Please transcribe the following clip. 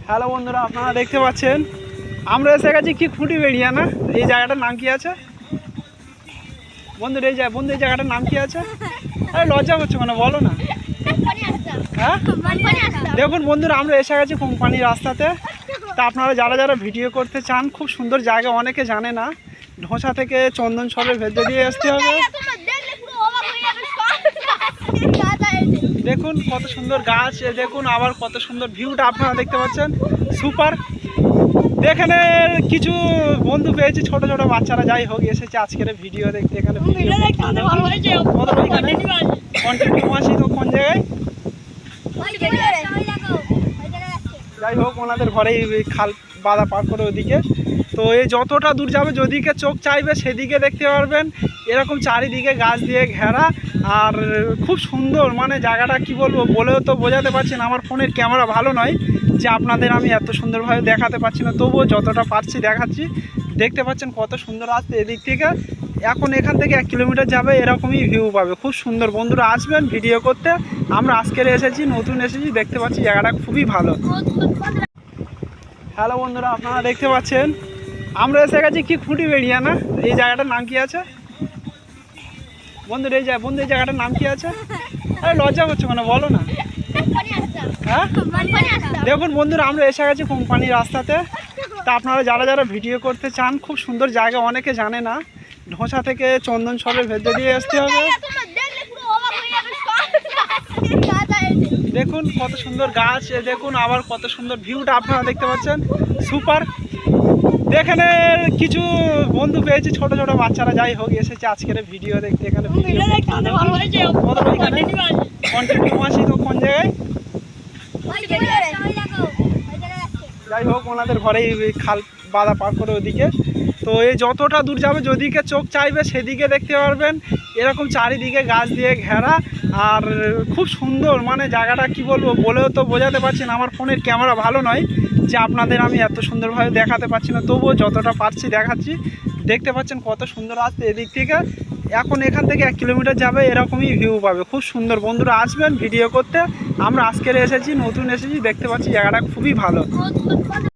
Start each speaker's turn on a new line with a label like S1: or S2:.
S1: Hello বন্ধুরা, আপনারা দেখতে পাচ্ছেন আমরা এসে গেছি কি খুঁটি বেরিয়ে না। এই জায়গাটার নাম কি আছে বন্ধুরা? এই জায়গাটার নাম কি আছে? আরে লজ্জা করছো কেন, বলো না। হ্যাঁ দেখুন বন্ধুরা, আমরা এসে গেছি কোম্পানির রাস্তাতে। তা আপনারা যারা যারা ভিডিও করতে চান, খুব সুন্দর জায়গা, অনেকে জানে না। ঢোসা থেকে চন্দন সরের ভেতর দিয়ে আসতে হবে। দেখুন কত সুন্দর গাছ, দেখুন আবার কত সুন্দর ভিউটা আপনারা দেখতে পাচ্ছেন, সুপার। এখানে কিছু বন্ধু পেয়েছি, ছোট ছোট বাচ্চারা, যাই হোক এসেছে আজকের ভিডিও দেখতে। এখানে কন্টিনিউ আছি তো কোন জায়গায়, যাই হোক ওনাদের ঘরেই খাল বাঁধা পার করে ওদিকে। তো এই যতটা দূর যাবে, যেদিকে চোখ চাইবে সেদিকে দেখতে পারবেন। এরকম চারিদিকে গাছ দিয়ে ঘেরা, আর খুব সুন্দর, মানে জায়গাটা কি বলবো, বলেও তো বোঝাতে পারছি না। আমার ফোনের ক্যামেরা ভালো নয় যে আপনাদের আমি এত সুন্দরভাবে দেখাতে পারছি না, তবুও যতটা পারছি দেখাচ্ছি। দেখতে পাচ্ছেন কত সুন্দর আসছে এদিক থেকে। এখন এখান থেকে 1 কিলোমিটার যাবে, এরকমই ভিউ পাবে, খুব সুন্দর। বন্ধুরা আসবেন ভিডিও করতে। আমরা আজকের এসেছি, নতুন এসেছি, দেখতে পাচ্ছি জায়গাটা খুবই ভালো। হ্যালো বন্ধুরা, আপনারা দেখতে পাচ্ছেন আমরা এসে গেছি কি খুঁটি বেরিয়ে না। এই জায়গাটার নাম কি আছে বন্ধুরা? এই জায়গাটার নাম কি আছে? আরে লজ্জা করছো কেন, বলো না। হ্যাঁ দেখুন বন্ধুরা, আমরা এসে গেছি কোম্পানির রাস্তাতে। তা আপনারা যারা যারা ভিডিও করতে চান, খুব সুন্দর জায়গা, অনেকে জানে না। ঢোসা থেকে চন্দন সরের ভেতর দিয়ে আসতে হবে। দেখুন কত সুন্দর গাছ, দেখুন আবার কত সুন্দর ভিউটা আপনারা দেখতে পাচ্ছেন, সুপার। এখানে কিছু বন্ধু পেয়েছি, ছোট ছোট বাচ্চারা, যাই হোক এসেছে আজকের ভিডিও দেখতে। এখানে কন্টিনিউ আছি তো কোন জায়গায়, যাই হোক ওনাদের ঘরেই খাল বাঁধা পার করে ওদিকে। তো এই যতটা দূর যাবে, যেদিকে চোখ চাইবে সেদিকে দেখতে পারবেন। এরকম চারিদিকে গাছ দিয়ে ঘেরা, আর খুব সুন্দর, মানে জায়গাটা কি বলবো, বলেও তো বোঝাতে পারছি না। আমার ফোনের ক্যামেরা ভালো নয় যে আপনাদের আমি এত সুন্দরভাবে দেখাতে পারছি না, তবুও যতটা পারছি দেখাচ্ছি। দেখতে পাচ্ছেন কত সুন্দর আসছে এদিক থেকে। এখন এখান থেকে 1 কিলোমিটার যাবে, এরকমই ভিউ পাবে, খুব সুন্দর। বন্ধুরা আসবেন ভিডিও করতে। আমরা আজকের এসেছি, নতুন এসেছি, দেখতে পাচ্ছি জায়গাটা খুবই ভালো।